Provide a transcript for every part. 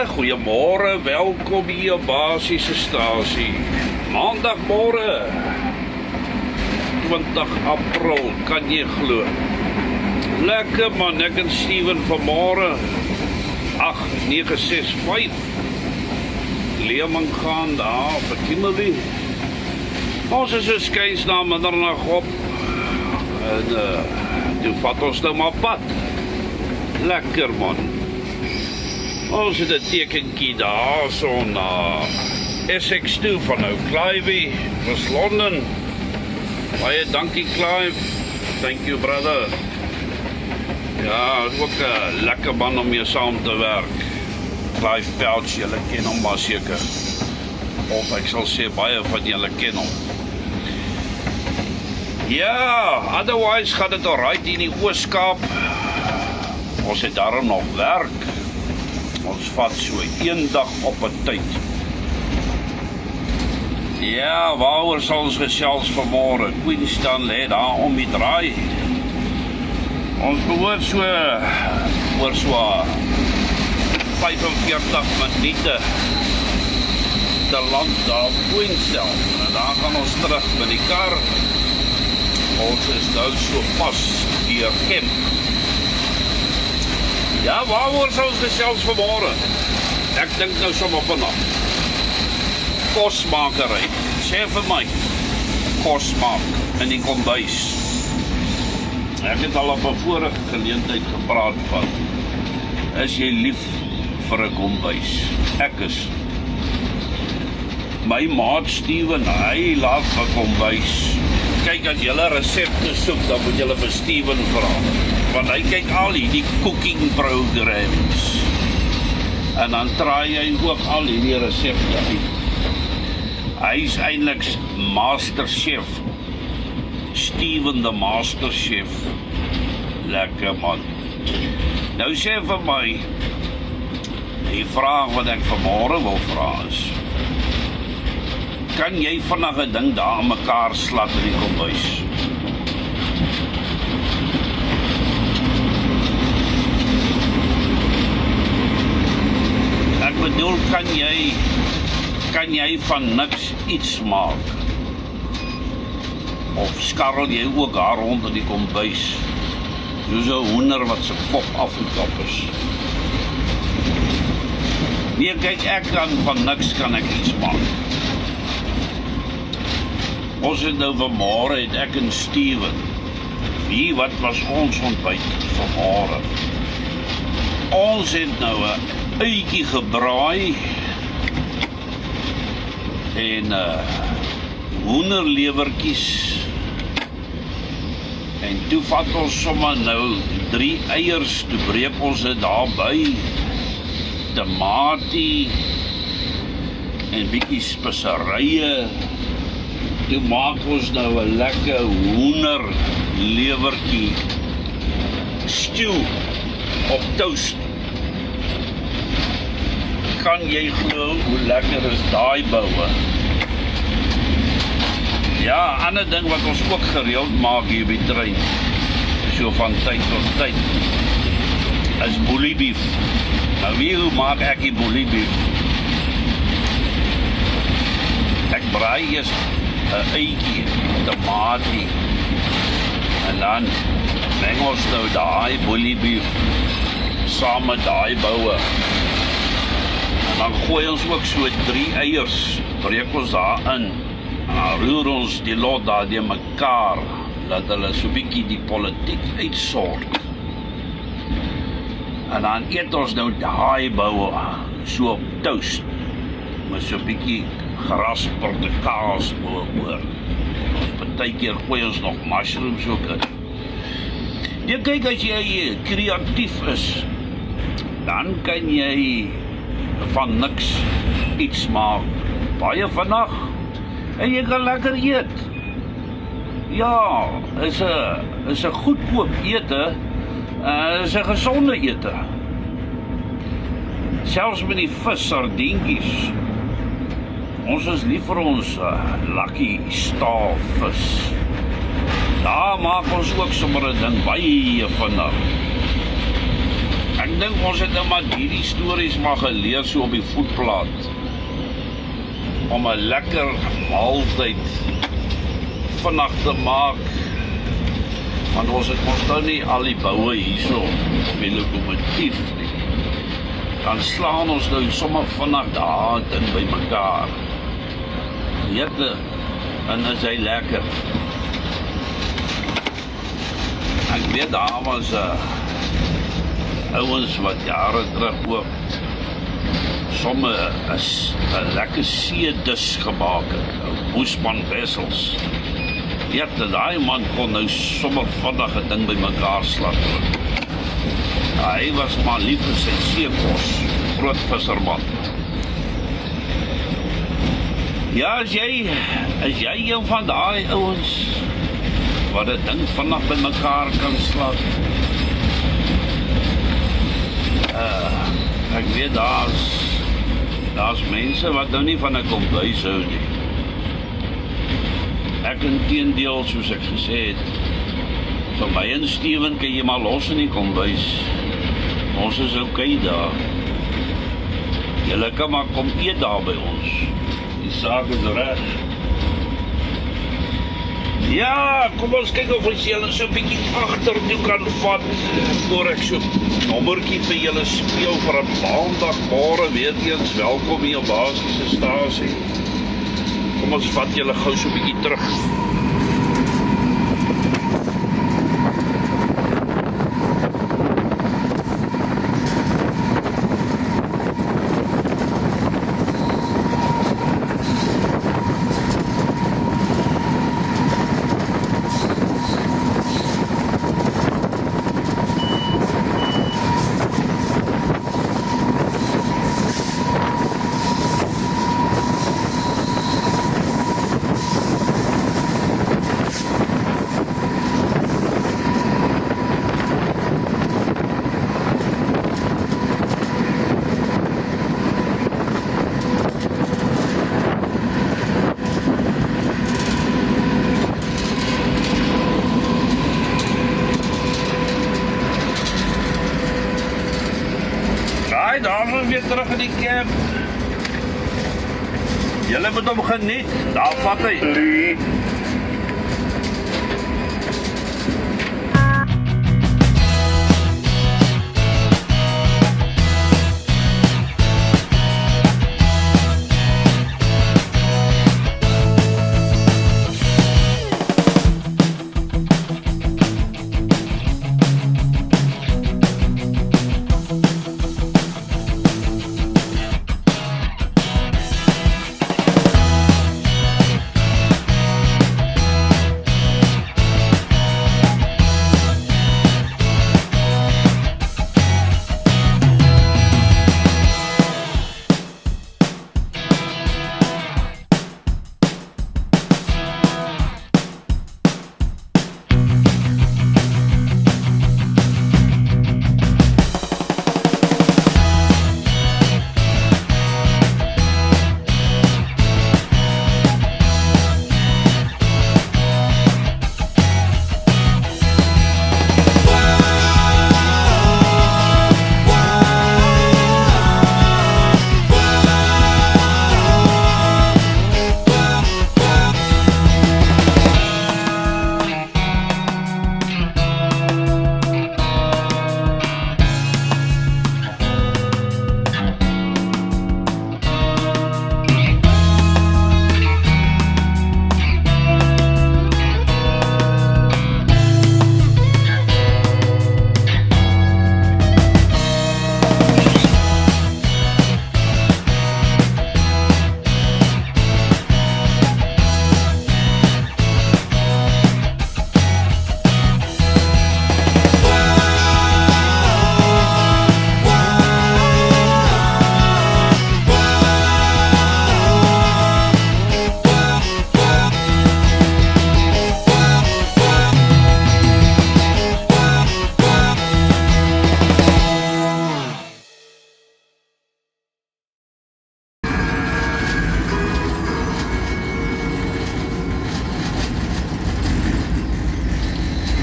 Goeiemôre, welkom hier op basiese stasie. Maandagmôre, 20 April, kan jy glo? Lekker man, ek en Steven vanmôre 8965 Leeming gaan daar vir Kimberley. Ons is so skuins na middernag op en toe vat ons nou maar pad. Lekker man. Ons het 'n tekenkie daar so na SX2 van nou Clive, was Londen. Baie dankie Clive. Thank you brother. Ja, het is ook 'n lekker man om mee saam te werk. Clive Pelch, julle ken hom maar seker. Of ek sal sê baie van julle ken hom. Ja, otherwise gaat dit alright in die Oos-Kaap. Ons het daarom nog werk. Ons vat so een dag op 'n tyd. Ja, waaroor sal ons gesels vanmôre? Queenstown lê daar om die draai. Ons behoort so oor so 45 minute te land daar Queenstown. En dan gaan ons terug met die kar. Ons is nou so pas deur Kemp. Ja, waaroor sal ons gesels vanmôre? Ek dink nou sommer vanaf. Kosmakery. Sê vir my, kos maak in die kombuis. Ek het al op 'n vorige geleentheid gepraat van, is jy lief vir 'n kombuis? Ek is. My maat Steven, hy laat vir kombuis. Kyk, as julle resepte soek, dan moet julle vir Steven vra. Want hy kyk al die cooking programs. En dan traai hy ook al die resepte uit. Hy is eintlik masterchef. Steven the masterchef. Lekker man. Nou sê vir my, die vraag wat ek vanmôre wil vra is, kan jy vinnig 'n ding daar aan mekaar slat in die kombuis? Ek bedoel, kan jy van niks iets maak? Of skarrel jy ook daar rond in die kombuis, soos 'n hoender wat se kop afgekap is? Nee, kyk, ek kan van niks kan ek iets maak. Ons het nou vanmôre, het ek en Steven, wat was ons ontbyt vanmôre? Ons het nou 'n uitjie gebraai en hoenderlewertjies. En toe vat ons sommer nou 3 eiers, toe breek ons dit daarby, tamatie en bietjie speserye. Toe maak ons nou 'n lekker hoenderlewertjie stew op toast. Kan jy glo hoe lekker is daai boue? Ja, ander ding wat ons ook gereeld maak hier by die trein, so van tyd tot tyd, is bully beef. Nou hoe maak ek die bully beef? Ek braai eers 'n eitjie, tamatie, en dan meng ons nou daai bully beef saam met daai boue. En dan gooi ons ook so 3 eiers, breek ons daarin. En roer ons die lot daar die mekaar, laat hulle so bietjie die politiek uitsort. En dan eet ons nou daai boue so op toast, met so bietjie gerasperde kaas oor. Partykeer gooi ons nog mushrooms ook in. Nee, kyk, as jy kreatief is, dan kan jy van niks iets maak. Baie vinnig. En jy kan lekker eet. Ja, is 'n goedkoop ete, is 'n gesonde ete. Selfs met die vis, sardientjies. Ons is lief vir ons Lucky Star vis. Daar maak ons ook sommer 'n ding baie vinnig. Ek Ek dink ons het nou maar hierdie stories maar gelees so op die voetplaat. Om 'n lekker maaltyd vinnig te maak. Want ons het mos nou nie al die boue hierso op die lokomotief nie. Dan slaan ons nou sommer vinnig daar in by mekaar. Jette, en is hy lekker. Ek weet daar was ouens wat jare terug ook somme 'n lekker seedis gemaak het, Boesman Wessels. Jette, daai man kon nou sommer vinnig 'n ding by mekaar slaan. Hy was maar lief vir sy seekos, groot visserman. Ja, is jy een van daai ouens wat 'n ding vinnig by mekaar kan slaan? Ek weet daar's mense wat nou nie van 'n kombuis hou nie. Ek inteendeel, soos ek gesê het, vir my en Steven kan jy maar los in die kombuis. Ons is okay daar. Julle kan maar kom eet daar by ons. Die saak is reg. Ja, kom ons kyk of ons julle so 'n bietjie agtertoe kan vat voor ek so 'n nommertjie vir julle speel vir 'n maandagmôre weer eens. Welkom hier op Basiese Stasie. Kom ons vat julle gou so 'n bietjie terug. Daar is weer terug in die camp. Julle moet hom geniet. Daar vat hy.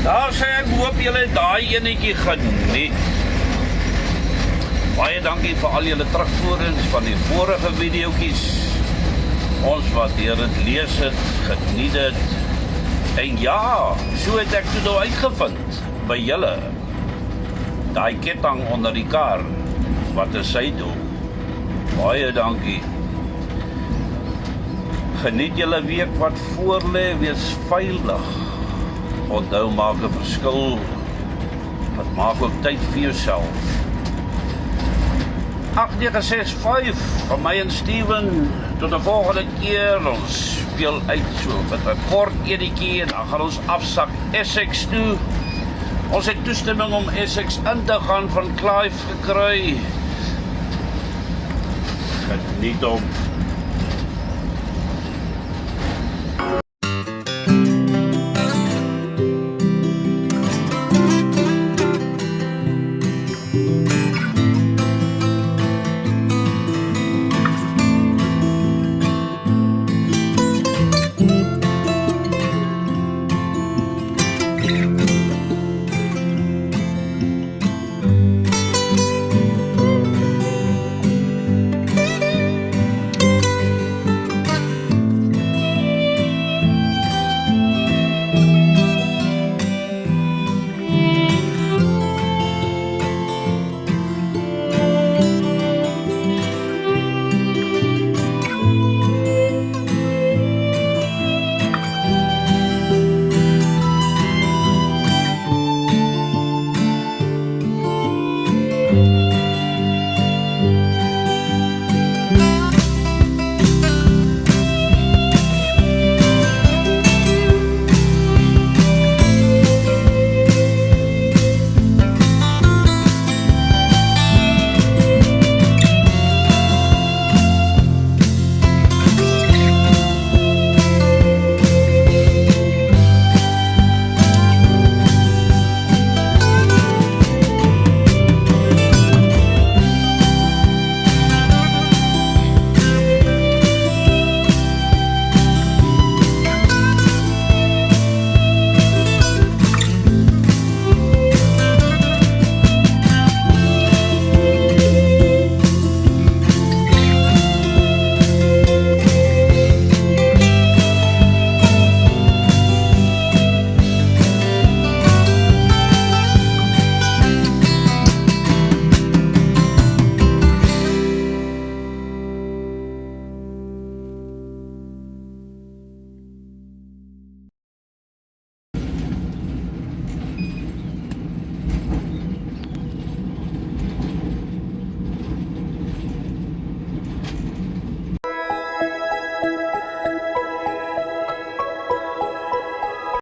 Daar sê ek hoop julle daai enetjie geniet. Baie dankie vir al julle terugvoerings van die vorige videoetjies. Ons waardeer dit, lees dit, geniet dit. En ja, so het ek toe nou uitgevind by julle. Daai ketting onder die kar, wat is sy doen? Baie dankie. Geniet julle week wat voorlê, wees veilig. Onthou, maak 'n verskil. Wat maak ook tyd vir jouself. 8965 van my en Steven. Tot 'n volgende keer. Ons speel uit so met 'n kort editjie en dan gaan ons afsak Essex toe. Ons het toestemming om Essex in te gaan van Clive gekry. Geniet hom.